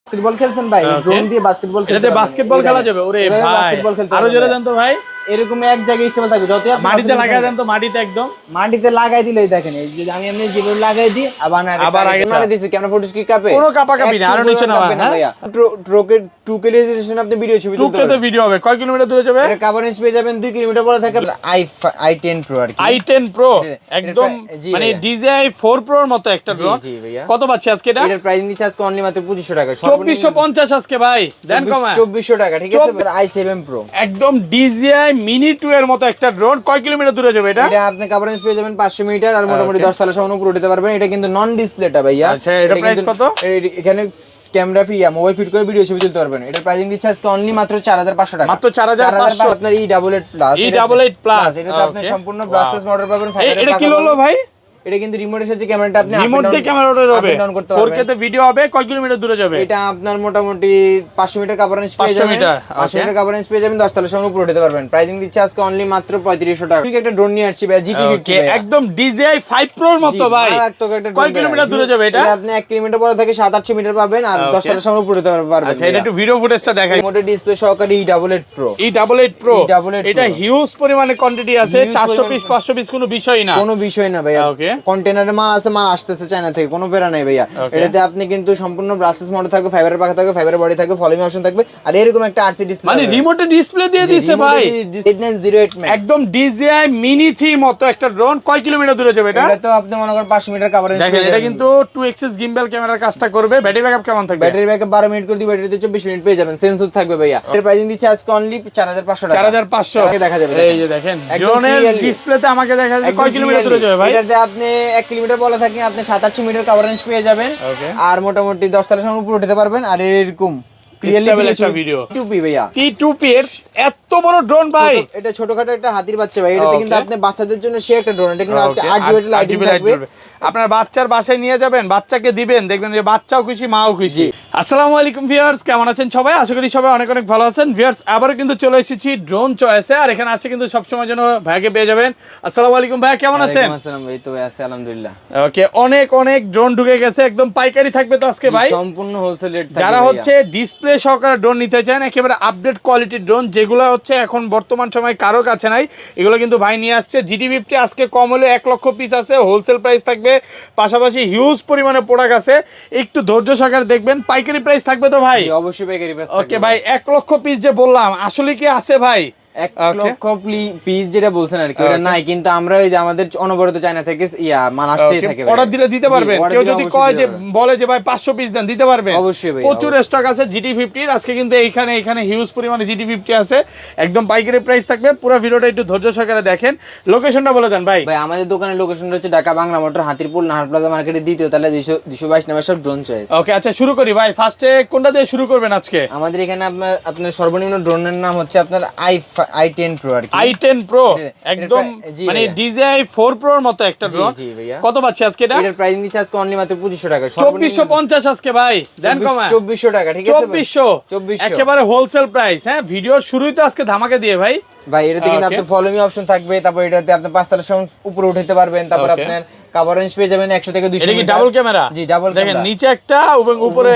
Basketball খেলছেন ভাই, drone দিয়ে বাস্কেটবল খেলতে এটাতে বাস্কেটবল খেলা যাবে। ওরে ভাই, বাস্কেটবল খেলতে আরো জোরে দেন তো ভাই। এরকম এক জায়গায় স্টেবল থাকবে, যতই আপনি মাটিতে লাগায় দেন তো, মাটিতে একদম মাটিতে লাগাই দিলেই দেখেন এই যে আমি এমনি যেভাবে লাগাই দিই আবার আগে মারি দিছি ক্যামেরা ফুটেজ কি কাপে কোনো কাপাকাপি না, আরো নিচে নাও ভাইয়া। রকেট 2K রেজোলিউশন আপনি ভিডিও ছবি তুলতে টুকতে পারবেন। ভিডিও হবে, কয় কিলোমিটার দূরে যাবে? এর কভারেজ পেয়ে যাবেন 2 কিলোমিটার পরে থাকে i10 Pro আর কি। i10 Pro একদম মানে DJI 4 Pro এর মতো একটা ড্রোন। জি ভাইয়া। কত পাচ্ছি আজকে এটা? এর প্রাইস নিচ্ছে আজকে অনলি মাত্র 2500 টাকা। 2450 আজকে ভাই, দেন কমা 2400 টাকা, ঠিক আছে। i7 Pro একদম DJI Mini 2 এর মতো একটা ড্রোন। কয় কিলোমিটার দূরে যাবে এটা? এটা আপনি কভারেজ পেয়ে যাবেন 500 মিটার আর মোটামুটি 10 তলা সমান উপরে উঠতে পারবেন। এটা কিন্তু নন ডিসপ্লেটা ভাইয়া। আচ্ছা, এটা প্রাইস কত? এখানে ক্যামেরা ফিয়া মোবাইল ফিট করে ভিডিও ছবি তুলতে পারবেন। এটার প্রাইসিং দিচ্ছে আজকে অনলি মাত্র 4500 টাকা। মাত্র 4500। আপনার E88 প্লাস এটাতে আপনি সম্পূর্ণ ব্রাসলেস মোটর পাবেন। এটা কি হলো ভাই? এটা কিন্তু রিমোটের সাহায্যে ক্যামেরাটা আপনি রিমোট দিয়ে ক্যামেরা অন হবে, 4K তে ভিডিও হবে। কয় কিলোমিটার দূরে যাবে এটা? আপনার মোটামুটি 500 মিটার কভারেজ পেয়ে যাবেন। 500 মিটার কভারেজ পেয়ে যাবেন, 10 তলা সমান উপরে উঠতে পারবেন। প্রাইসিং দিচ্ছে আজকে অনলি মাত্র 3500 টাকা। ঠিক একটা ড্রোন নিয়ে আসছি ভাই, GT50 একদম DJI 5 Pro এর মতো ভাই। কয় কিলোমিটার দূরে যাবে এটা? আপনি 1 কিলোমিটার পরে থেকে 700-800 মিটার পাবেন আর 10 তলা সমান উপরে উঠতে পারবেন। আচ্ছা, এটা একটু ভিডিও ফুটেজটা দেখাই। রিমোটের ডিসপ্লে সহকারে E88 Pro। E88 Pro এটা হিউজ পরিমাণে কোয়ান্টিটি আছে, 400 পিস 500 পিস কোনো বিষয় না, কোনো বিষয় না ভাইয়া। কন্টেনারে মাল আছে, মাল আসতেছে চায়না থেকে, কোনো বেরা নাই ভাইয়া। এটাতে আপনি কিন্তু সম্পূর্ণ ব্রাসলেস মোটর থাকবে, ফাইবারের পাখা থাকবে, ফাইবারের বডি থাকবে, ফলোইং অপশন থাকবে আর এরকম একটা RC ডিসপ্লে, মানে রিমোটে ডিসপ্লে দিয়ে দিয়েছে ভাই। 8908 Max একদম DJI Mini 3 মতো একটা ড্রোন। কয় কিলোমিটার দূরে যাবে এটা? এটা তো আপনি মনে করেন 500 মিটার কভারেজ দেখেন, এটা কিন্তু 2 এক্সিস গিম্বল ক্যামেরার কাজটা করবে। ব্যাটারি ব্যাকআপ কেমন থাকবে? ব্যাটারি ব্যাকআপ 12 মিনিট করে দিই, ব্যাটারিতে 24 মিনিট পেয়ে যাবেন। সেন্সর থাকবে ভাইয়া। এর প্রাইসিং দিচ্ছে আজকে অনলি 4500 টাকা। 4500 দেখা যাবে। এই যে দেখেন, ড্রোনের ডিসপ্লেতে আমাকে দেখা যাচ্ছে কয় কিলোমিটার দূরে যাবে ভাই। এটাতে আপনি 1 কিলোমিটার বলা থাকে আপনি 700-800 মিটার কভারেজ পেয়ে যাবেন আর মোটামুটি 10 তলা সমান উপরে উঠতে পারবেন। আর এরকম T2P ভাইয়া, T2P এর এত বড় ড্রোন ভাই। এটা ছোটখাটো একটা হাতির বাচ্চা ভাই। এটাতে কিন্তু আপনি বাচ্চাদের জন্য সে একটা ড্রোন। এটা কিন্তু 8GB লাইটিং থাকবে। আপনার বাচ্চার বাসায় নিয়ে যাবেন, বাচ্চাকে দিবেন, দেখবেন যে বাচ্চাও খুশি, মাও খুশি। আসসালামু আলাইকুম ভিউয়ার্স, কেমন আছেন সবাই? আশা করি সবাই অনেক অনেক ভালো আছেন। ভিউয়ার্স, আবারও কিন্তু চলে এসেছি ড্রোন চয়েসে, আর এখানে আসছে কিন্তু সবসময় যেন ভাইকে পেয়ে যাবেন। আসসালামু আলাইকুম ভাই, কেমন আছেন? আসসালাম ভাই, তো আছে আলহামদুলিল্লাহ। ওকে, অনেক অনেক ড্রোন ঢুকে গেছে, একদম পাইকারি থাকবে তো আজকে ভাই, সম্পূর্ণ হোলসেল রেট থাকবে। যারা হচ্ছে ডিসপ্লে সহকারে ড্রোন নিতে চান, একেবারে আপডেট কোয়ালিটির ড্রোন, যেগুলো হচ্ছে এখন বর্তমান সময় কারো কাছে নাই, এগুলো কিন্তু ভাই নিয়ে আসছে। GT50 আজকে কম হলে 1 লক্ষ পিস আছে, হোলসেল প্রাইস থাকবে, পাশাপাশি হিউজ পরিমাণে প্রোডাক্ট আছে। একটু ধৈর্য সহকারে দেখবেন। পাইকারি প্রাইস থাকবে তো ভাই? অবশ্যই পাইকারি প্রাইস থাকবে। ওকে ভাই, 1 লক্ষ পিস যে বললাম, আসলে কি আছে ভাই? 1 লক্ষ পিস যেটা বলছেন আর কি, ওটা নাই, কিন্তু আমরা ওই যে আমাদের অনবরত চায়না থেকে মাল আসতেই থাকে। অর্ডার দিলে দিতে পারবেন। কেউ যদি কয় যে বলে যে ভাই 500 পিস দেন, দিতে পারবেন অবশ্যই ভাই। প্রচুর স্টক আছে GT50 এর। আজকে কিন্তু এখানে হিউজ পরিমাণে GT50 আছে, একদম পাইকারি প্রাইস থাকবে। পুরো ভিডিওটা একটু ধৈর্য সহকারে দেখেন। লোকেশনটা বলে দেন ভাই। ভাই আমাদের দোকানের লোকেশনটা হচ্ছে ঢাকা বাংলা মোটর, হাতিরপুল, নাহার প্লাজা মার্কেটের দ্বিতীয় তলায় 222 নম্বর সব ড্রোন চয়েস। ওকে, আচ্ছা শুরু করি ভাই। ফার্স্টে কোনটা দিয়ে শুরু করবেন আজকে? আমাদের এখানে আপনার সর্বনিম্ন ড্রোনের নাম হচ্ছে আপনার i10 Pro আর কি। i10 Pro একদম মানে DJI 4 Pro এর মতো একটা ড্রোন। জি ভাইয়া। কত পাচ্ছি আজকে এটা? এর প্রাইস নিচ্ছে আজকে অনলি মাত্র 2500 টাকা। 2450 আজকে ভাই, দেন কমা 2400 টাকা, ঠিক আছে ভাই। 2400 একেবারে হোলসেল প্রাইস। হ্যাঁ, ভিডিওর শুরুই তো আজকে ধামাকা দিয়ে ভাই। ভাই এটাতে কিন্তু আপনি ফলোইং অপশন থাকবে, তারপর এটাতে আপনি 5 তলা সমান উপরে উঠাতে পারবেন, তারপর আপনার কভারেজ পেয়ে যাবেন 100 থেকে 200 এটা কি মিটার। Double camera? জি ডাবল দেখেন, ক্যামেরা, নিচে একটা এবং উপরে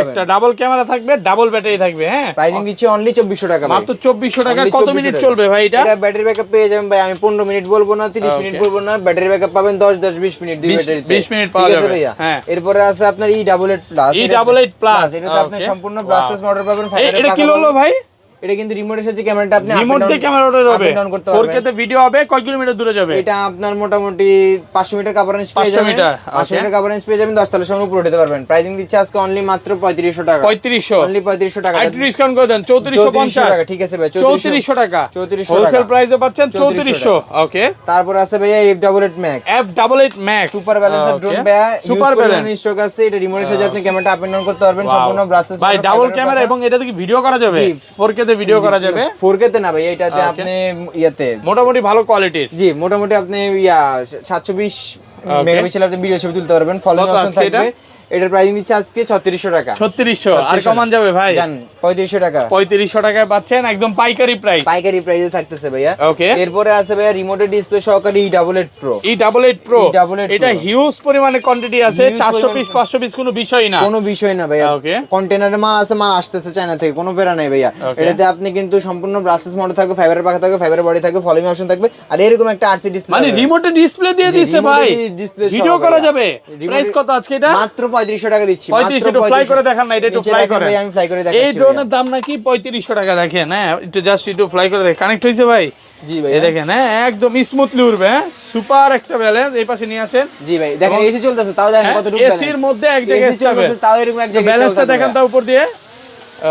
একটা ডাবল ক্যামেরা থাকবে, ডাবল ব্যাটারি থাকবে। হ্যাঁ, প্রাইসিং দিচ্ছি অনলি 2400 টাকা। মাত্র 2400 টাকা। কত মিনিট চলবে ভাই এটা? এটা ব্যাটারি ব্যাকআপ পেয়ে যাবেন ভাই, আমি 15 মিনিট বলবো না, 30 মিনিট বলবো না, ব্যাটারি ব্যাকআপ পাবেন 20 মিনিট, দুই ব্যাটারিতে 20 মিনিট পাওয়া যাবে ভাইয়া। হ্যাঁ, এরপরে আছে আপনার E88 প্লাস। এটাতে আপনি সম্পূর্ণ ব্রাসলেস মোটর পাবেন, ফাইবারের এটা কি হলো ভাই? এটা কিন্তু রিমোটের সাহায্যে ক্যামেরাটা আপনি রিমোট দিয়ে ক্যামেরা অন করতে পারবেন। 4K তে ভিডিও হবে। কয় কিলোমিটার দূরে যাবে এটা? আপনার মোটামুটি 500 মিটার কভারেজ পেয়ে যাবেন। 500 মিটার কভারেজ পেয়ে যাবেন, 10 তলা সমান উপরে উঠতে পারবেন। প্রাইসিং দিচ্ছে আজকে অনলি মাত্র 3500 টাকা। 3500 অনলি 3500 টাকা। একটু ডিসকাউন্ট করে দেন, 3450 টাকা। ঠিক আছে ভাই, 3400 টাকা। 3400 হোলসেল প্রাইসে পাচ্ছেন 3400। ওকে, তারপর আছে ভাইয়া F88 Max। F88 Max super balancer drone ভাইয়া, সুপার ব্যালেন্স স্টক আছে। এটা রিমোটের সাহায্যে আপনি ক্যামেরাটা আপ এন্ড ডাউন করতে পারবেন, সম্পূর্ণ ব্রাসলেস ভাই, ডাবল ক্যামেরা, এবং এটা থেকে ভিডিও করা যাবে। 4K তে ভিডিও করা যাবে। 4K তে না ভাই, এটাতে আপনি ইয়াতে মোটামুটি ভালো কোয়ালিটির। জি, মোটামুটি আপনি 720 মেগাপিক্সেল আপনি ভিডিও ছবি তুলতে পারবেন, ফলোইং অপশন থাকবে। এটার প্রাইসিং দিচ্ছে আজকে 3600 টাকা। 3600 আর কমান যাবে ভাই? জান 3500 টাকা। 3500 টাকায় পাচ্ছেন একদম পাইকারি প্রাইস। পাইকারি প্রাইসে থাকতেছে ভাইয়া। ওকে, এরপরে আছে ভাইয়া রিমোটের ডিসপ্লে সহকারে E88 Pro। E88 Pro এটা হিউজ পরিমাণে কোয়ান্টিটি আছে, 400 পিস 500 পিস কোনো বিষয় না, কোনো বিষয় না ভাইয়া। ওকে, কন্টেনারে মাল আছে, মাল আসতেছে চায়না থেকে, কোনো প্যারা নাই ভাইয়া। এটাতে আপনি কিন্তু সম্পূর্ণ ব্রাসলেস মডেল থাকবে, ফাইবারের পাখা থাকবে, ফাইবারের বডি থাকবে, ফলিং অপশন থাকবে, আর এরকম একটা আরসি ডিসপ্লে, মানে রিমোটে ডিসপ্লে দিয়ে দিয়েছে ভাই, ভিডিও করা যাবে। প্রাইস কত আজকে এটা? মাত্র 3500 টাকা দিচ্ছি। 3500 একটু ফ্লাই করে দেখান না, এটা একটু ফ্লাই করে আমি ফ্লাই করে দেখাচ্ছি। এই ড্রোনের দাম নাকি 3500 টাকা, দেখেন হ্যাঁ, একটু জাস্ট একটু ফ্লাই করে দেখেন। কানেক্ট হইছে ভাই? জি ভাই, এই দেখেন হ্যাঁ, একদম স্মুথলি উড়বে। হ্যাঁ, সুপার একটা ব্যালেন্স। এই পাশে নিয়ে আসেন। জি ভাই, দেখেন এসি চলতেছে, তাও দেখেন কতটুকু ব্যালেন্স। এসির মধ্যে এক জায়গায় চলতেছে, তাও এরকম এক জায়গায় ব্যালেন্সটা দেখেন তার উপর দিয়ে।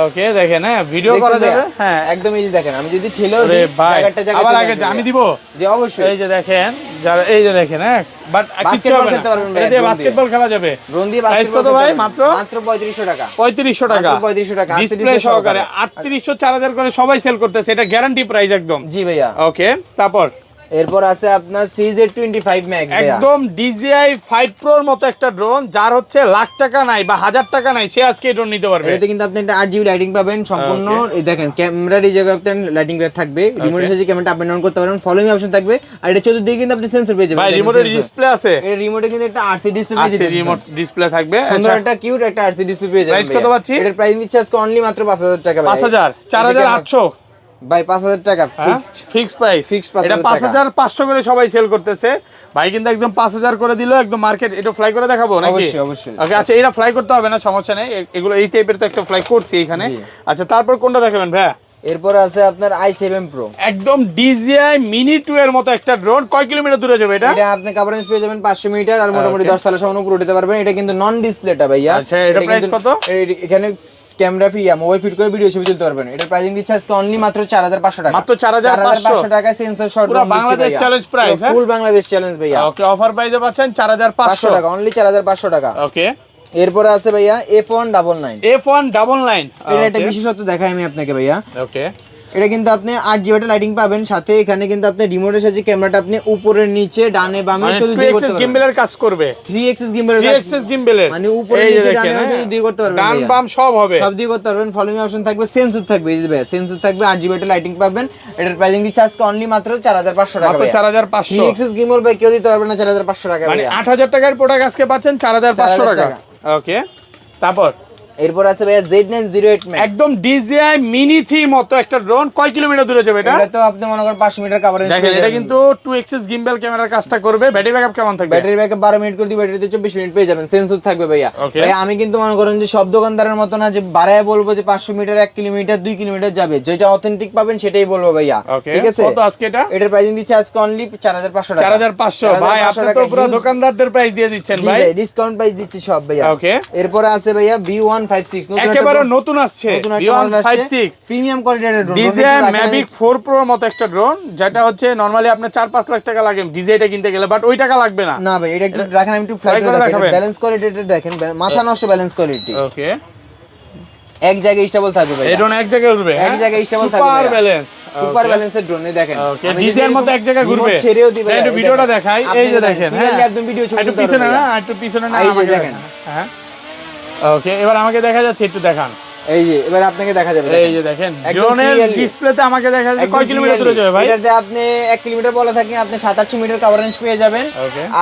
ওকে, দেখেন হ্যাঁ, ভিডিও করা যাবে। হ্যাঁ, একদম এই যে দেখেন, আমি যদি ঠেলেও আরে ভাই, জায়গাটা আবার আগে আমি দিব। জি অবশ্যই। এই যে দেখেন, যারা এই যে দেখেন হ্যাঁ, বাট কিছু হবে না, এই যে বাস্কেটবল খেলা যাবে। ড্রোন দিয়ে প্রাইস কত ভাই? মাত্র 3500 টাকা। 3500 টাকা, 3500 টাকা ডিসপ্লে সহকারে। 3800 4000 করে সবাই সেল করতেছে, এটা গ্যারান্টি প্রাইস একদম। জি ভাইয়া। ওকে, তারপর এরপর আছে আপনার CZ25 Max ভাইয়া, একদম DJI 5 Pro এর মতো একটা ড্রোন, যার হচ্ছে লাখ টাকা নাই বা 1000 টাকা নাই, সে আজকে এই ড্রোন নিতে পারবে। এটাতে কিন্তু আপনি একটা 8GB লাইটিং পাবেন সম্পূর্ণ। এই দেখেন ক্যামেরার এই জায়গায় আপনি লাইটিং ব্যাক থাকবে, রিমোটের সাহায্যে ক্যামেরাটা আপ এন্ড ডাউন করতে পারবেন, ফলোইং অপশন থাকবে, আর এটা চতুর্দিকে কিন্তু আপনি সেন্সর পেয়ে যাবেন। ভাই রিমোটের ডিসপ্লে আছে? এটা রিমোটে কিন্তু একটা RC ডিসপ্লে পেয়ে যাবেন, রিমোট ডিসপ্লে থাকবে, সুন্দর একটা কিউট একটা RC ডিসপ্লে পেয়ে যাবেন। প্রাইস কত পাচ্ছি? এটার প্রাইস দিচ্ছে আজকে অনলি মাত্র 5000 টাকা ভাই। 5000 4800 ভাই, 5000 টাকা ফিক্সড, ফিক্সড প্রাইস। ফিক্সড এটা 5500 করে সবাই সেল করতেছে ভাই, কিন্তু একদম 5000 করে দিলো একদম মার্কেট। এটা ফ্লাই করে দেখাবো নাকি? অবশ্যই অবশ্যই। ওকে, আচ্ছা এটা ফ্লাই করতে হবে না, সমস্যা নেই, এগুলো এই টাইপের তো একটা ফ্লাই করছি এখানে। আচ্ছা, তারপর কোনটা দেখাবেন ভাই? এরপর আছে আপনার i7 Pro, একদম DJI Mini 2 এর মতো একটা ড্রোন। কয় কিলোমিটার দূরে যাবে এটা? এটা আপনি কভারেজ পেয়ে যাবেন 500 মিটার, আর মোটামুটি 10 তলা সমান উপরে উঠতে পারবেন। এটা কিন্তু নন ডিসপ্লেটা ভাইয়া। আচ্ছা, এটা প্রাইস কত? এখানে ক্যামেরা ফ্রি, মোবাইল ফিট করে ভিডিও ছবি তুলতে পারবেন। এটার প্রাইসিং দিচ্ছে আজকে অনলি মাত্র 4500 টাকা। মাত্র 4500 টাকা সেন্সর শট পুরো বাংলাদেশ চ্যালেঞ্জ প্রাইস। ফুল বাংলাদেশ চ্যালেঞ্জ ভাইয়া। ওকে, অফার প্রাইসে পাচ্ছেন 4500 টাকা, অনলি 4500 টাকা। ওকে, এরপর আছে ভাইয়া F199। F199 এটা একটা বিশেষত্ব দেখাই আমি আপনাকে ভাইয়া। ওকে, এটা কিন্তু আপনি 8GB লাইটিং পাবেন, সাথে এখানে কিন্তু আপনি রিমোটের সাহায্যে ক্যামেরাটা আপনি উপরে নিচে ডানে বামে চতুর্দিকে করতে পারবেন। গিম্বলের কাজ করবে, 3 গিম্বলের 3 গিম্বলের, মানে উপরে নিচে ডানে বামে চতুর্দিকে করতে পারবেন, ডান বাম সব হবে, সব দিয়ে করতে পারবেন। ফলোইং অপশন থাকবে, সেন্সর থাকবে, এই যে ভাই সেন্সর থাকবে, 8GB লাইটিং পাবেন। এটার প্রাইসিং দিচ্ছে আজকে অনলি মাত্র 4500 টাকা। মাত্র 4500। 3 গিম্বল ভাই কেউ দিতে পারবে না 4500 টাকা, মানে 8000 টাকার প্রোডাক্ট আজকে পাচ্ছেন 4500 টাকা। ওকে, তারপর এরপর আছে ভাইয়া Z908 Max, একদম DJI Mini 3 মতো একটা ড্রোন। কয় কিলোমিটার দূরে যাবে এটা? এটা তো আপনি মনে করেন 500 মিটার কভারেজ দেখেন, এটা কিন্তু 2 গিম্বল ক্যামেরার কাজটা করবে। ব্যাটারি ব্যাকআপ কেমন থাকবে? ব্যাটারি ব্যাকআপ 12 মিনিট করে দিবে, ব্যাটারিতে 24 মিনিট পেয়ে যাবেন, সেন্সর থাকবে ভাইয়া। ভাই আমি কিন্তু মনে করেন যে সব দোকানদারের মত না যে বাড়ায় বলবো যে 500 মিটার 1 কিলোমিটার 2 কিলোমিটার যাবে, যেটা অথেন্টিক পাবেন সেটাই বলবো ভাইয়া। ঠিক আছে, কত আজকে এটা? এটার প্রাইসিং দিচ্ছে আজকে অনলি 4500 টাকা। 4500 ভাই, আপনি তো পুরো দোকানদারদের প্রাইস দিয়ে দিচ্ছেন ভাই। জি ভাই, ডিসকাউন্ট প্রাইস দিচ্ছি সব ভাইয়া। ওকে, এরপর আছে ভাইয়া V156, একেবারে নতুন আসছে V156 প্রিমিয়াম কোয়ালিটির ড্রোন, DJI Mavic 4 Pro এর মতো একটা ড্রোন, যেটা হচ্ছে নরমালি আপনার 4-5 লাখ টাকা লাগে DJI টা কিনতে গেলে, বাট ওই টাকা লাগবে না। না ভাই, এটা একটু রাখেন, আমি একটু ফ্লাই করে দেখাবো। ব্যালেন্স কোয়ালিটিটা দেখেন, মাথা নষ্ট ব্যালেন্স কোয়ালিটি। ওকে, এক জায়গায় স্টেবল থাকবে ভাই, এই ড্রোন এক জায়গায় উঠবে, এক জায়গায় স্টেবল থাকবে, সুপার ব্যালেন্স, সুপার ব্যালেন্সের ড্রোন দেখেন। ওকে, DJI এর মতো এক জায়গায় ঘুরবে, ছেড়েও দিবে। একটু ভিডিওটা দেখাই, এই যে দেখেন, হ্যাঁ একদম ভিডিও ছবি একটু পিছনে না, একটু পিছনে না, আমাকে দেখেন। হ্যাঁ, ওকে, এবার আমাকে দেখা যাচ্ছে, একটু দেখান। এই যে এবার আপনাকে দেখা যাবে, এই যে দেখেন ড্রোনের ডিসপ্লেতে আমাকে দেখা যাচ্ছে কয় কিলোমিটার দূরে যাবে ভাই? এটাতে আপনি 1 কিলোমিটার বলা থাকে, আপনি 7-800 মিটার কভারেজ পেয়ে যাবেন,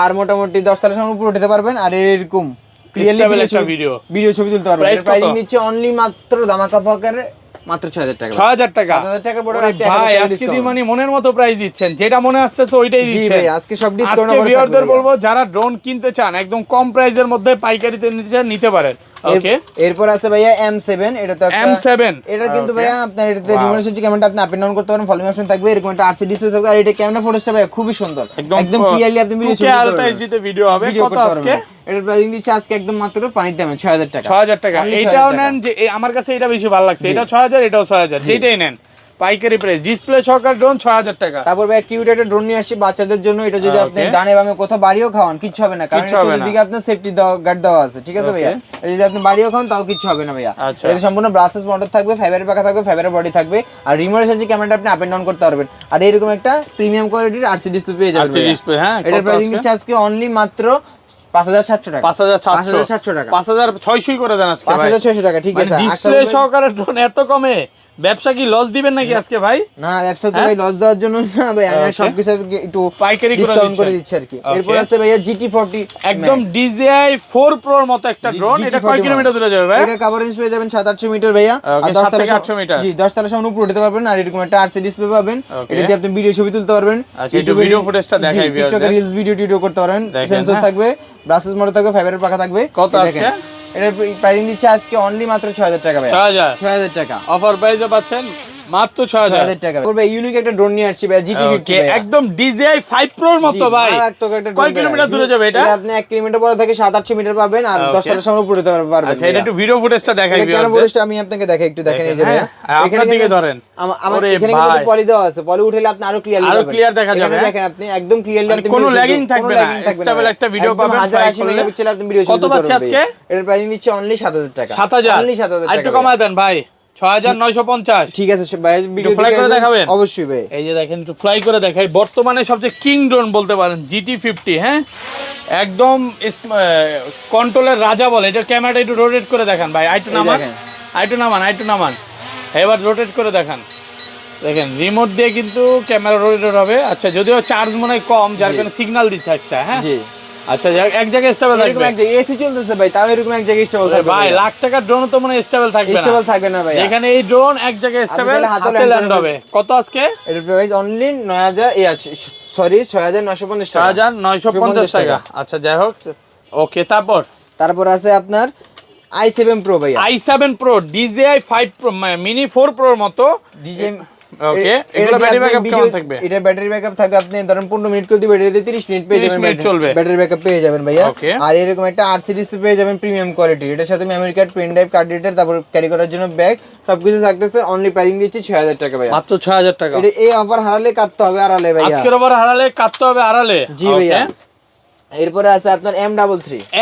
আর মোটামুটি 10 তলা সমান উপরে উঠতে পারবেন, আর এরকম ক্লিয়ারলি ভিডিও ছবি তুলতে পারবেন। এর প্রাইসিং নিচ্ছে অনলি মাত্র দামাকা ফকারে মাত্র 6000 টাকা। 6000 টাকা, 6000 টাকার বড় আজকে ভাই আজকে দি মানে মনের মতো প্রাইস দিচ্ছেন, যেটা মনে আসছে ওইটাই দিচ্ছেন। জি ভাই, আজকে সব ডিসকাউন্ট করে থাকবে। ভিউয়ারদের বলবো যারা ড্রোন কিনতে চান একদম কম প্রাইসের মধ্যে পাইকারিতে নিতে চান, নিতে পারেন। ওকে, এরপর আছে ভাইয়া M7, এটা তো একটা M7, এটা কিন্তু ভাইয়া আপনার এটাতে রিমোটের সাহায্যে ক্যামেরাটা আপনি আপ এন্ড ডাউন করতে পারেন, ফলোইং অপশন থাকবে, এরকম একটা RC ডিসপ্লে থাকবে, আর এটা ক্যামেরা ফুটেজটা ভাইয়া খুবই সুন্দর, একদম ক্লিয়ারলি আপনি ভিডিও ছবি তুলতে পারবেন, ভিডিও হবে। কত আজকে এটার প্রাইসিং দিচ্ছে আজকে একদম মাত্র পানির দামে 6000 টাকা। 6000 টাকা, এটাও নেন, যে আমার কাছে এটা বেশি ভালো লাগছে, এটা 6000, এটাও 6000, যেটাই নেন পাইকারি প্রাইস, ডিসপ্লে সহকারে ড্রোন 6000 টাকা। তারপর ভাই কিউট একটা ড্রোন নিয়ে আসি বাচ্চাদের জন্য, এটা যদি আপনি ডানে বামে কোথাও বাড়িও খাওয়ান কিচ্ছু হবে না, কারণ চতুর্দিকে আপনার সেফটি গার্ড দেওয়া আছে। ঠিক আছে ভাইয়া, এটা যদি আপনি বাড়িও খাওয়ান তাও কিচ্ছু হবে না ভাইয়া। এটা সম্পূর্ণ ব্রাসলেস মডেল থাকবে, ফাইবারের পাখা থাকবে, ফাইবারের বডি থাকবে, আর রিমোটের সাহায্যে ক্যামেরাটা আপনি আপ এন্ড ডাউন করতে পারবেন, আর এরকম একটা প্রিমিয়াম কোয়ালিটির RC ডিসপ্লে পেয়ে যাবেন। এটার প্রাইসিং দিচ্ছে আজকে অনলি মাত্র 5700 টাকা 5700 টাকা 5600 করে দেন আজকে ভাই 5600 টাকা ঠিক আছে ডিসপ্লে সহকারে ড্রোন এত কমে ব্যবসা কি লস দিবেন নাকি আজকে ভাই? না ব্যবসা তো ভাই লস দেওয়ার জন্য না ভাই, আমি সবকিছু একটু পাইকারি ডিসকাউন্ট করে দিচ্ছি আর কি। এরপর আছে ভাইয়া GT40 একদম DJI 4 Pro এর মতো একটা ড্রোন। এটা কয় কিলোমিটার দূরে যাবে ভাই? এটা কভারেজ পেয়ে যাবেন 700-800 মিটার ভাইয়া, আর 10-800 মিটার। জি 10 উপর উঠতে পারবেন। আর এরকম একটা RC ডিসপ্লে পাবেন, এটা দিয়ে আপনি ভিডিও ছবি তুলতে পারবেন। আচ্ছা একটু ভিডিও ফুটেজটা দেখাই ভিউয়ারদের। টিকটকে রিলস ভিডিও করতে পারেন। সেন্সর থাকবে, ব্রাসেস মোটর থাকবে, ফাইবারের পাখা থাকবে। কত আজকে? এটার প্রাইসিং দিচ্ছে আজকে অনলি মাত্র 6000 টাকা ভাই। 6000 টাকা অফার প্রাইসে পাচ্ছেন মাত্র 6000 টাকা। ভাই ইউনিক একটা ড্রোন নিয়ে আসছি ভাই, GT50 ভাই, একদম DJI 5 Pro এর মতো ভাই। কয় কিলোমিটার দূরে যাবে এটা? আপনি 1 কিলোমিটার পরে থেকে 700-800 মিটার পাবেন, আর 10 সামনে উপরে উঠতে পারবেন। আচ্ছা এটা একটু ভিডিও ফুটেজটা দেখাই ভিউয়ারদের। কেন ফুটেজটা আমি আপনাকে দেখাই, একটু দেখেন এই যে ভাই এখানে দিকে ধরেন। আমার এখানে কিন্তু পলি দেওয়া আছে, পলি উঠালে আপনি আরো ক্লিয়ার দেখা যাবে। দেখেন আপনি একদম ক্লিয়ারলি আপনি কোনো ল্যাগিং থাকবে না, স্টেবল একটা ভিডিও পাবেন। 1080 মেগাপিক্সেল আপনি ভিডিও শুট কত পাচ্ছে আজকে? এর প্রাইস নিচ্ছে অনলি 7000 টাকা। 7000 অনলি 7000 টাকা। একটু কমায় দেন ভাই, 6950। ঠিক আছে ভাই, ভিডিও ফ্লাই করে দেখাবেন অবশ্যই ভাই। এই যে দেখেন একটু ফ্লাই করে দেখাই। বর্তমানে সবচেয়ে কিং ড্রোন বলতে পারেন GT50। হ্যাঁ একদম কন্ট্রোলের রাজা বলে। এটা ক্যামেরাটা একটু রোটেট করে দেখান ভাই। আইটু নামান এবার রোটেট করে দেখান। দেখেন রিমোট দিয়ে কিন্তু ক্যামেরা রোটেট হবে। আচ্ছা যদিও চার্জ মনে হয় কম, যার কারণে সিগন্যাল দিচ্ছে একটা। হ্যাঁ জি আচ্ছা এক জায়গায় স্টেবল থাকবে। এরকম এক জায়গায় এসি চলতেছে ভাই, তাও এরকম এক জায়গায় স্টেবল থাকবে ভাই। লাখ টাকার ড্রোন তো মনে স্টেবল থাকবে না। স্টেবল থাকবে না ভাই। এখানে এই ড্রোন এক জায়গায় স্টেবল হাতে ল্যান্ড হবে। কত আজকে? এর প্রাইস অনলি 6950 টাকা। 6950 টাকা। আচ্ছা যাই হোক ওকে। তারপর আছে আপনার i7 Pro ভাই, i7 Pro DJI 5 Pro mini 4 Pro এর মতো DJI। ওকে এগুলা ব্যাটারি ব্যাকআপ কেমন থাকবে? এটা ব্যাটারি ব্যাকআপ থাকবে আপনি ধরেন 15 মিনিট করে দিবেন, এটাতে 30 মিনিট পেয়ে যাবেন, ব্যাটারি ব্যাকআপ পেয়ে যাবেন ভাইয়া। আর এরকম একটা RC ডিসপ্লে পেয়ে যাবেন প্রিমিয়াম কোয়ালিটি। এটার সাথে memory card, pen drive, card reader, তারপর ক্যারি করার জন্য ব্যাগ, সবকিছু থাকতেছে। অনলি প্রাইসিং দিচ্ছি 6000 টাকা ভাইয়া, মাত্র 6000 টাকা। এটা এই অফার হারালে কাটতে হবে আড়ালে ভাইয়া। আজকের অফার হারালে কাটতে হবে আড়ালে। জি ভাইয়া। এরপরে আছে আপনার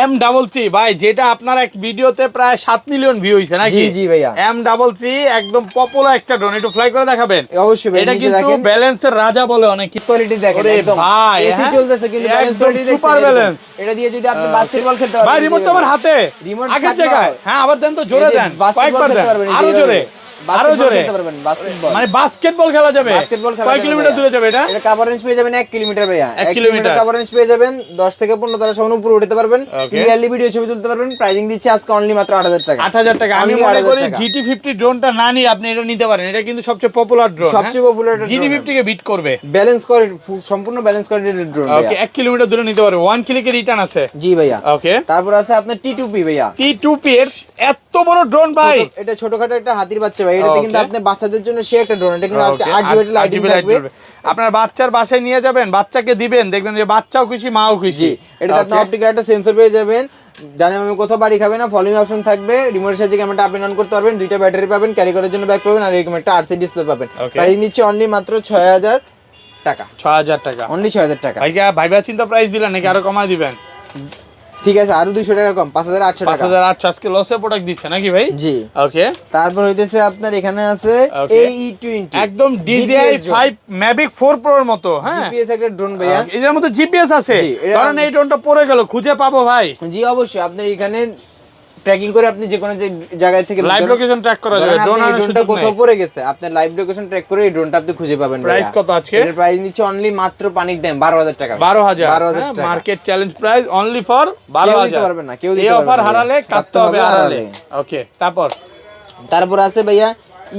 M33 ভাই, যেটা আপনার এক ভিডিওতে প্রায় 7 মিলিয়ন ভিউ হইছে নাকি? জি ভাইয়া। M33 একদম পপুলার একটা ড্রোন। একটু ফ্লাই করে দেখাবেন? অবশ্যই ভাই। এটা কিন্তু ব্যালেন্সের রাজা বলে অনেক। কোয়ালিটি দেখেন একদম ভাই, এসি চলতেছে কিন্তু ব্যালেন্স কোয়ালিটি দেখেন সুপার ব্যালেন্স। এটা দিয়ে যদি আপনি বাস্কেটবল খেলতে পারেন ভাই, রিমোট তো আমার হাতে, আগের জায়গায়। হ্যাঁ আবার দেন তো, জোরে দেন, কয়েকবার দেন, আরো জোরে, মানে বাস্কেটবল খেলা যাবে। কয় কিলোমিটার দূরে যাবে এটা? এটা কভার রেঞ্জ পেয়ে যাবেন 1 কিলোমিটার ভাইয়া। 1 কিলোমিটার কভার রেঞ্জ পেয়ে যাবেন। 10 থেকে 15 তারা সামনে উপরে উঠতে পারবেন, ক্লিয়ারলি ভিডিও ছবি তুলতে পারবেন। প্রাইসিং দিচ্ছে আজকে অনলি মাত্র 8000 টাকা। 8000 টাকা। আমি মনে করি GT50 ড্রোনটা না নিয়ে আপনি এটা নিতে পারেন। এটা কিন্তু সবচেয়ে পপুলার ড্রোন, সবচেয়ে পপুলার ড্রোন। GT50 কে বিট করবে। ব্যালেন্স করে সম্পূর্ণ ব্যালেন্স কোয়ালিটির ড্রোন ভাইয়া। ওকে 1 কিলোমিটার দূরে নিতে পারবে, 1 ক্লিকে রিটার্ন আছে। জি ভাইয়া। ওকে তারপর আছে আপনার T2P ভাইয়া। T2P এর এত বড় ড্রোন ভাই। এটা ছোটখাটো একটা হাতির বাচ্চা ভাই। এটাতে কিন্তু আপনি বাচ্চাদের জন্য সে একটা ড্রোন। এটা কিন্তু RGB লাইটিং থাকবে। আপনার বাচ্চার বাসায় নিয়ে যাবেন, বাচ্চাকে দিবেন, দেখবেন যে বাচ্চাও খুশি, মাও খুশি। এটাতে আপনি অপটিক্যাল একটা সেন্সর পেয়ে যাবেন। জানেন আমি কোথাও বাড়ি খাবে না, ফলোইং অপশন থাকবে, রিমোটের সাহায্যে ক্যামেরাটা আপ এন্ড অন করতে পারবেন, দুইটা ব্যাটারি পাবেন, ক্যারি করার জন্য ব্যাগ পাবেন, আর এরকম একটা RC ডিসপ্লে পাবেন। প্রাইস নিচ্ছে অনলি মাত্র 6000 টাকা। 6000 টাকা অনলি 6000 টাকা। ভাইবা চিন্তা প্রাইস দিলেন নাকি আরো কমায় দিবেন? ঠিক আছে, আরো 200 টাকা কম, 5800 টাকা। 5800 আজকে লসে প্রোডাক্ট দিচ্ছে নাকি ভাই? জি। ওকে তারপর হইতেছে আপনার এখানে আছে AE20 একদম DJI 5 Mavic 4 Pro এর মতো। হ্যাঁ জিপিএস একটা ড্রোন ভাইয়া। এর মধ্যে জিপিএস আছে, কারণ এই ড্রোনটা পড়ে গেল, খুঁজে পাবো ভাই? জি অবশ্যই। আপনি এখানে ট্র্যাকিং করে আপনি যে কোনো জায়গা থেকে লাইভ লোকেশন ট্র্যাক করা যাবে। ড্রোনটা কোথাও পড়ে গেছে, আপনি লাইভ লোকেশন ট্র্যাক করে এই ড্রোনটা আপনি খুঁজে পাবেন। প্রাইস কত আজকে? এর প্রাইস নিচ্ছে অনলি মাত্র পানির দাম 12000 টাকা। 12000 টাকা market challenge price only for 12000। দিতে পারবেন না কেউ, দিতে এই পারবে না। অফার হারালে কাটতে হবে হারালে। ওকে তারপর আছে ভাইয়া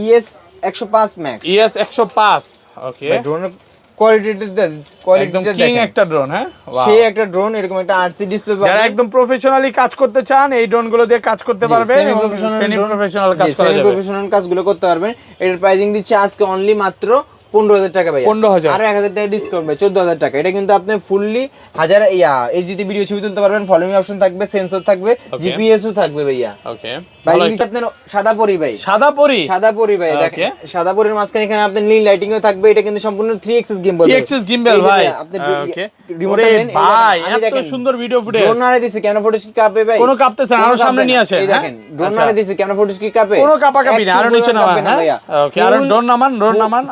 ES 105 Max। ES 105 ওকে। ড্রোনের কোয়ালিটিটা দেখেন, একটা ড্রোন। হ্যাঁ সেই একটা ড্রোন, এরকম একটা RC ডিসপ্লে পাবেন। যারা একদম প্রফেশনালি কাজ করতে চান এই ড্রোনগুলো দিয়ে কাজ করতে পারবেন, সেমি প্রফেশনাল কাজ করা যাবে, সেমি প্রফেশনাল কাজগুলো করতে পারবেন। এর প্রাইসিং দিচ্ছে আজকে অনলি মাত্র 15000 টাকা ভাই। 15000 আর 1000 টাকা ডিসকাউন্ট ভাই, 14000 টাকা। এটা কিন্তু আপনি ফুললি এইচডি ভিডিও ছবি তুলতে পারবেন, ফলোইং অপশন থাকবে, সেন্সর থাকবে, জিপিএস ও থাকবে ভাইয়া। ওকে ভাই কিন্তু আপনার সাদা পরি ভাই, সাদা পরি ভাই। দেখেন সাদা পরির মাঝখানে এখানে আপনার নীল লাইটিং ও থাকবে। এটা কিন্তু সম্পূর্ণ 3 এক্সিস গিম্বল। 3 এক্সিস গিম্বল ভাই। আপনি রিমোটে নেন ভাই, এত সুন্দর ভিডিও ফুটেজ। ড্রোন নাড়ে দিছে, ক্যামেরা ফটোস কি কাঁপে ভাই? কোনো কাঁপতেছে না, আরো সামনে নিয়ে আসে। এই দেখেন ড্রোন নাড়ে দিছে, ক্যামেরা ফটোস কি কাঁপে? কোনো কাঁপাকাঁপি না, আরো নিচে নামান। হ্যাঁ ওকে, আর ড্রোন নামান,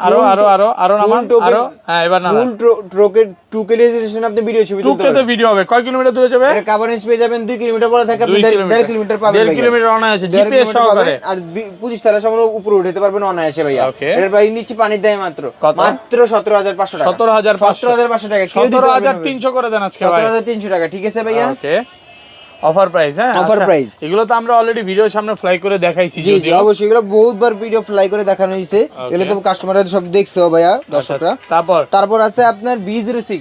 আরো আরো নামান আরো হ্যাঁ এবার না ফুল ট্রোকের 2K রেজোলিউশন আপনি ভিডিও ছবি তুলতে পারবেন। 2K তে ভিডিও হবে, কয় কিলোমিটার দূরে যাবে? এর কভারেজ পেয়ে যাবেন 2 কিলোমিটার পরে থাকে আপনি 1.5 কিলোমিটার পাবেন ভাই। 1.5 কিলোমিটার অনায়াসে জিপিএস সহকারে, আর 25 তলা সামনে উপরে উঠতে পারবেন অনায়াসে ভাইয়া। এর প্রাইস নিচ্ছি পানির দামে মাত্র 17500 টাকা। 17500 টাকা, 17300 করে দেন আজকে ভাই। 17300 টাকা, ঠিক আছে ভাইয়া। ওকে, অফার প্রাইস। হ্যাঁ, অফার প্রাইস। এগুলো তো আমরা অলরেডি ভিডিওর সামনে ফ্লাই করে দেখাইছি। জি জি অবশ্যই, এগুলো বহুতবার ভিডিও ফ্লাই করে দেখানো হয়েছে, এগুলো তো কাস্টমাররা সব দেখছো ভাইয়া, দর্শকরা। তারপর আছে আপনার V06।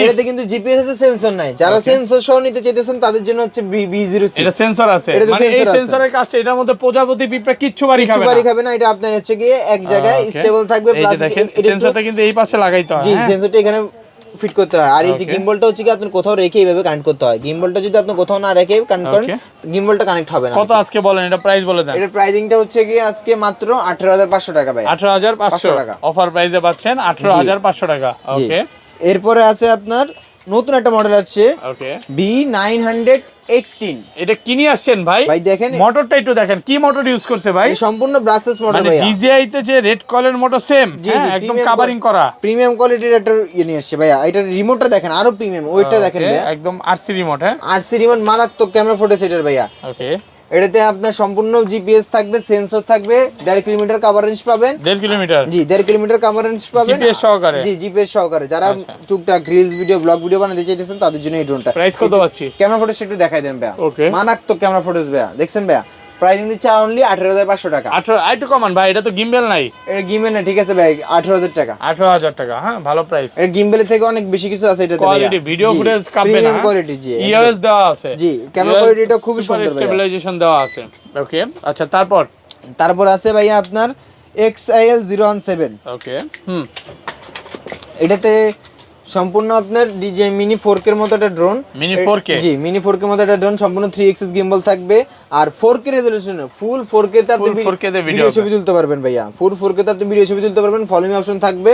এটাতে কিন্তু জিপিএস আছে, সেন্সর নাই। যারা সেন্সর সহ নিতে চাইতেছেন তাদের জন্য হচ্ছে V06। এটা সেন্সর আছে, মানে এই সেন্সরের কাজটা এটার মধ্যে প্রজাপতি পিঁপড়া কিচ্ছু বাড়ি খাবে না। এটা আপনার হচ্ছে গিয়ে এক জায়গায় স্টেবল থাকবে, প্লাস সেন্সরটা কিন্তু এই পাশে লাগাইতে হয়। জি, সেন্সরটা এখানে ফিট করতে হয়। আর এই যে গিম্বলটা হচ্ছে কি আপনি কোথাও রেখে এইভাবে কানেক্ট করতে হয়। গিম্বলটা যদি আপনি কোথাও না রেখে কানেক্ট করেন, গিম্বলটা কানেক্ট হবে না। কত আজকে বলেন, এটা প্রাইস বলে দেন। এটার প্রাইসিংটা হচ্ছে কি আজকে মাত্র 18500 টাকা ভাই। 18500 টাকা অফার প্রাইসে পাচ্ছেন, 18500 টাকা। ওকে, এরপরে আছে আপনার নতুন একটা মডেল আছে, ওকে, B918। এটা কিনে আসছেন ভাই? ভাই দেখেন মোটরটা একটু দেখেন, কি মোটর ইউজ করছে ভাই? সম্পূর্ণ ব্রাসলেস মোটর ভাই। ডিজিআই তে যে রেড কলের মোটর সেম, একদম কভারিং করা প্রিমিয়াম কোয়ালিটির একটা নিয়ে আসছে ভাইয়া। এটার রিমোটটা দেখেন আরো প্রিমিয়াম, ওইটা দেখেন ভাইয়া, একদম আরসি রিমোট। হ্যাঁ, আরসি রিমোট, মারাত্মক ক্যামেরা ফুটেজ এটার ভাইয়া। ওকে, এটাতে আপনার সম্পূর্ণ জিপিএস থাকবে, সেন্সর থাকবে, 1.5 কিলোমিটার কভারেজ পাবেন। 1.5 কিলোমিটার? জি, 1.5 কিলোমিটার কভারেজ পাবেন জিপিএস সহকারে। জি, জিপিএস সহকারে। যারা টুকটাক রিলস ভিডিও, ব্লগ ভিডিও বানাতে চাইতেছেন তাদের জন্য এই ড্রোনটা। প্রাইস কত পাচ্ছি? ক্যামেরা ফুটেজ একটু দেখাই দেন ভাইয়া। মারাত্মক ক্যামেরা ফুটেজ ভাইয়া, দেখছেন ভাইয়া? প্রাইসিং দিচ্ছে অনলি 18500 টাকা। 18 আইটু কমান ভাই, এটা তো গিম্বেল নাই। এটা গিম্বেল না, ঠিক আছে ভাই, 18000 টাকা। 18000 টাকা, হ্যাঁ ভালো প্রাইস। এর গিম্বেলের থেকে অনেক বেশি কিছু আছে এটাতে ভাইয়া। কোয়ালিটি ভিডিও ফুটেজ কাঁপবে না, প্রিমিয়াম কোয়ালিটি। জি, ইওএস দেওয়া আছে। জি, ক্যামেরা কোয়ালিটিটা খুবই সুন্দর ভাইয়া, স্টেবিলাইজেশন দেওয়া আছে। ওকে, আচ্ছা তারপর আছে ভাইয়া আপনার XIL017। ওকে, এটাতে সম্পূর্ণ আপনার ডিজে মিনি 4K এর মতো একটা ড্রোন। Mini 4K? জি, মিনি 4K এর মতো একটা ড্রোন, সম্পূর্ণ 3 এক্সিস গিম্বল থাকবে আর 4K রেজোলিউশনে, ফুল 4K তে আপনি ভিডিও ছবি তুলতে পারবেন ভাইয়া। ফুল 4K তে আপনি ভিডিও ছবি তুলতে পারবেন, ফলোইং অপশন থাকবে।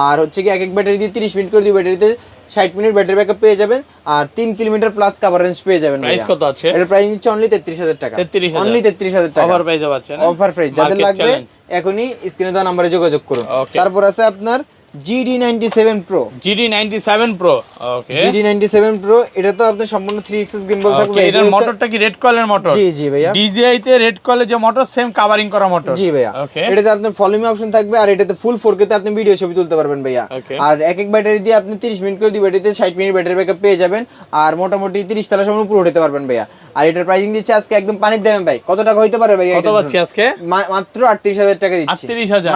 আর হচ্ছে কি এক ব্যাটারি দিয়ে 30 মিনিট করে দিয়ে ব্যাটারিতে 60 মিনিট ব্যাটারি ব্যাকআপ পেয়ে যাবেন, আর 3 কিলোমিটার প্লাস কভার রেঞ্জ পেয়ে যাবেন। প্রাইস কত আছে? এর প্রাইস হচ্ছে অনলি 33000 টাকা। অনলি 33000 টাকা অফার প্রাইসে পাচ্ছেন। অফার প্রাইস, যাদের লাগবে এখনই স্ক্রিনে দেওয়া নম্বরে যোগাযোগ করুন। তারপর আছে আপনার GD97 Pro। GD97 Pro, ওকে, GD97 Pro, এটা তো আপনার সম্পূর্ণ 3 এক্সিস গিম্বল থাকবে। এটার মোটরটা কি রেড কলের মোটর? জি জি ভাইয়া, DJI তে রেড কলের যে মোটর সেম কভারিং করা মোটর। জি ভাইয়া, এটাতে আপনার ফলোইং অপশন থাকবে, আর এটাতে ফুল 4K তে আপনি ভিডিও ছবি তুলতে পারবেন ভাইয়া। আর এক ব্যাটারি দিয়ে আপনি 30 মিনিট করে দিয়ে ব্যাটারিতে 60 মিনিট ব্যাটারি ব্যাকআপ পেয়ে যাবেন, আর মোটামুটি 30 তলা সামনে উপরে উঠতে পারবেন ভাইয়া। আর এটার প্রাইসিং দিচ্ছে আজকে একদম পানির দামে ভাই। কত টাকা হইতে পারে ভাইয়া? কত পাচ্ছি আজকে? মাত্র 38000 টাকা দিচ্ছি। 38000।